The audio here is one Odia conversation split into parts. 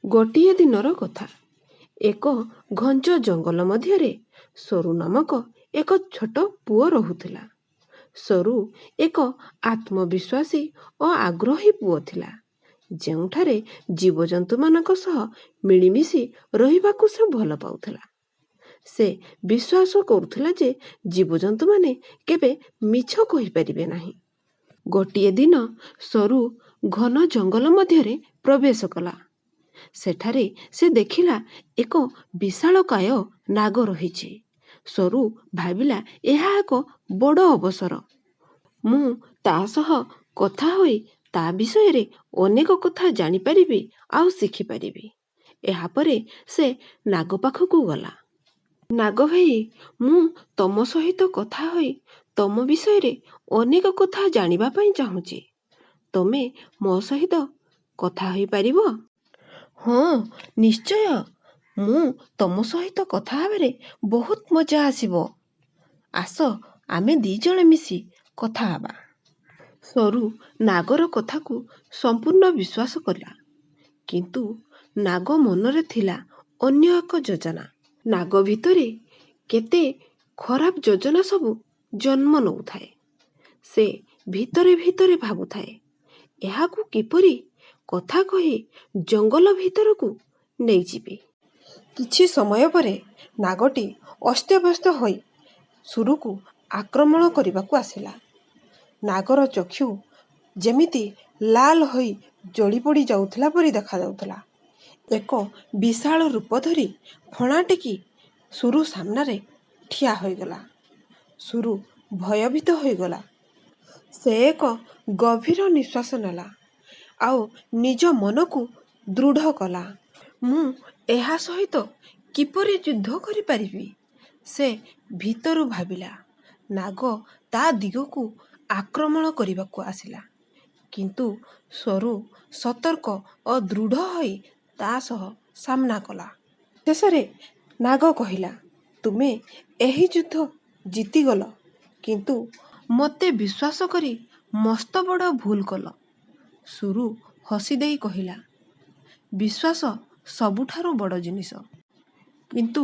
ଗୋଟିଏ ଦିନର କଥା। ଏକ ଘଞ୍ଚ ଜଙ୍ଗଲ ମଧ୍ୟରେ ସରୁ ନାମକ ଏକ ଛୋଟ ପୁଅ ରହୁଥିଲା। ସରୁ ଏକ ଆତ୍ମବିଶ୍ୱାସୀ ଓ ଆଗ୍ରହୀ ପୁଅ ଥିଲା, ଯେଉଁଠାରେ ଜୀବଜନ୍ତୁମାନଙ୍କ ସହ ମିଳିମିଶି ରହିବାକୁ ସେ ଭଲ ପାଉଥିଲା। ସେ ବିଶ୍ୱାସ କରୁଥିଲା ଯେ ଜୀବଜନ୍ତୁମାନେ କେବେ ମିଛ କହିପାରିବେ ନାହିଁ। ଗୋଟିଏ ଦିନ ସରୁ ଘନ ଜଙ୍ଗଲ ମଧ୍ୟରେ ପ୍ରବେଶ କଲା। ସେଠାରେ ସେ ଦେଖିଲା ଏକ ବିଶାଳକାୟ ନାଗ ରହିଛି। ସରୁ ଭାବିଲା, ଏହା ଏକ ବଡ଼ ଅବସର। ମୁଁ ତା ସହ କଥା ହୋଇ ତା ବିଷୟରେ ଅନେକ କଥା ଜାଣିପାରିବି ଆଉ ଶିଖିପାରିବି। ଏହାପରେ ସେ ନାଗ ପାଖକୁ ଗଲା। ନାଗ ଭାଇ, ମୁଁ ତମ ସହିତ କଥା ହୋଇ ତମ ବିଷୟରେ ଅନେକ କଥା ଜାଣିବା ପାଇଁ ଚାହୁଁଛି। ତମେ ମୋ ସହିତ କଥା ହୋଇପାରିବ? ହଁ, ନିଶ୍ଚୟ। ମୁଁ ତମ ସହିତ କଥା ହେବାରେ ବହୁତ ମଜା ଆସିବ। ଆସ, ଆମେ 2 ଜଣ ମିଶି କଥା ହେବା। ସରୁ ନାଗର କଥାକୁ ସମ୍ପୂର୍ଣ୍ଣ ବିଶ୍ୱାସ କଲା। କିନ୍ତୁ ନାଗ ମନରେ ଥିଲା ଅନ୍ୟ ଏକ ଯୋଜନା। ନାଗ ଭିତରେ କେତେ ଖରାପ ଯୋଜନା ସବୁ ଜନ୍ମ ନେଉଥାଏ। ସେ ଭିତରେ ଭିତରେ ଭାବୁଥାଏ, ଏହାକୁ କିପରି କଥା କହି ଜଙ୍ଗଲ ଭିତରକୁ ନେଇଯିବି। କିଛି ସମୟ ପରେ ନାଗଟି ଅସ୍ତବ୍ୟସ୍ତ ହୋଇ ସୁରୁକୁ ଆକ୍ରମଣ କରିବାକୁ ଆସିଲା। ନାଗର ଚକ୍ଷୁ ଯେମିତି ଲାଲ ହୋଇ ଜଳିପୋଡ଼ି ଯାଉଥିଲା ପରି ଦେଖାଯାଉଥିଲା। ଏକ ବିଶାଳ ରୂପ ଧରି ଫଣା ଟେକି ସୁରୁ ସାମ୍ନାରେ ଠିଆ ହୋଇଗଲା। ସୁରୁ ଭୟଭୀତ ହୋଇଗଲା। ସେ ଏକ ଗଭୀର ନିଶ୍ୱାସ ନେଲା ଆଉ ନିଜ ମନକୁ ଦୃଢ଼ କଲା। ମୁଁ ଏହା ସହିତ କିପରି ଯୁଦ୍ଧ କରିପାରିବି? ସେ ଭିତରୁ ଭାବିଲା। ନାଗ ତା ଦିଗକୁ ଆକ୍ରମଣ କରିବାକୁ ଆସିଲା। କିନ୍ତୁ ସରୁ ସତର୍କ ଓ ଦୃଢ଼ ହୋଇ ତା ସହ ସାମ୍ନା କଲା। ଶେଷରେ ନାଗ କହିଲା, ତୁମେ ଏହି ଯୁଦ୍ଧ ଜିତିଗଲ, କିନ୍ତୁ ମୋତେ ବିଶ୍ୱାସ କରି ମସ୍ତ ବଡ଼ ଭୁଲ କଲ। ସୁରୁ ହସିଦେଇ କହିଲା, ବିଶ୍ୱାସ ସବୁଠାରୁ ବଡ଼ ଜିନିଷ। କିନ୍ତୁ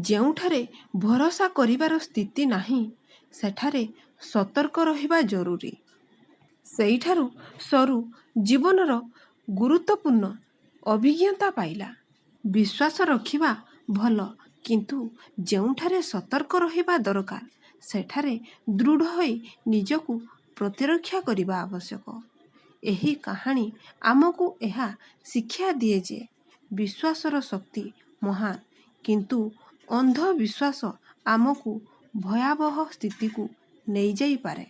ଯେଉଁଠାରେ ଭରସା କରିବାର ସ୍ଥିତି ନାହିଁ, ସେଠାରେ ସତର୍କ ରହିବା ଜରୁରୀ। ସେଇଠାରୁ ସରୁ ଜୀବନର ଗୁରୁତ୍ୱପୂର୍ଣ୍ଣ ଅଭିଜ୍ଞତା ପାଇଲା। ବିଶ୍ୱାସ ରଖିବା ଭଲ, କିନ୍ତୁ ଯେଉଁଠାରେ ସତର୍କ ରହିବା ଦରକାର, ସେଠାରେ ଦୃଢ଼ ହୋଇ ନିଜକୁ ପ୍ରତିରକ୍ଷା କରିବା ଆବଶ୍ୟକ। ଏହି କାହାଣୀ ଆମକୁ ଏହା ଶିକ୍ଷା ଦିଏ ଯେ ବିଶ୍ୱାସର ଶକ୍ତି ମହାନ, କିନ୍ତୁ ଅନ୍ଧବିଶ୍ୱାସ ଆମକୁ ଭୟାବହ ସ୍ଥିତିକୁ ନେଇଯାଇପାରେ।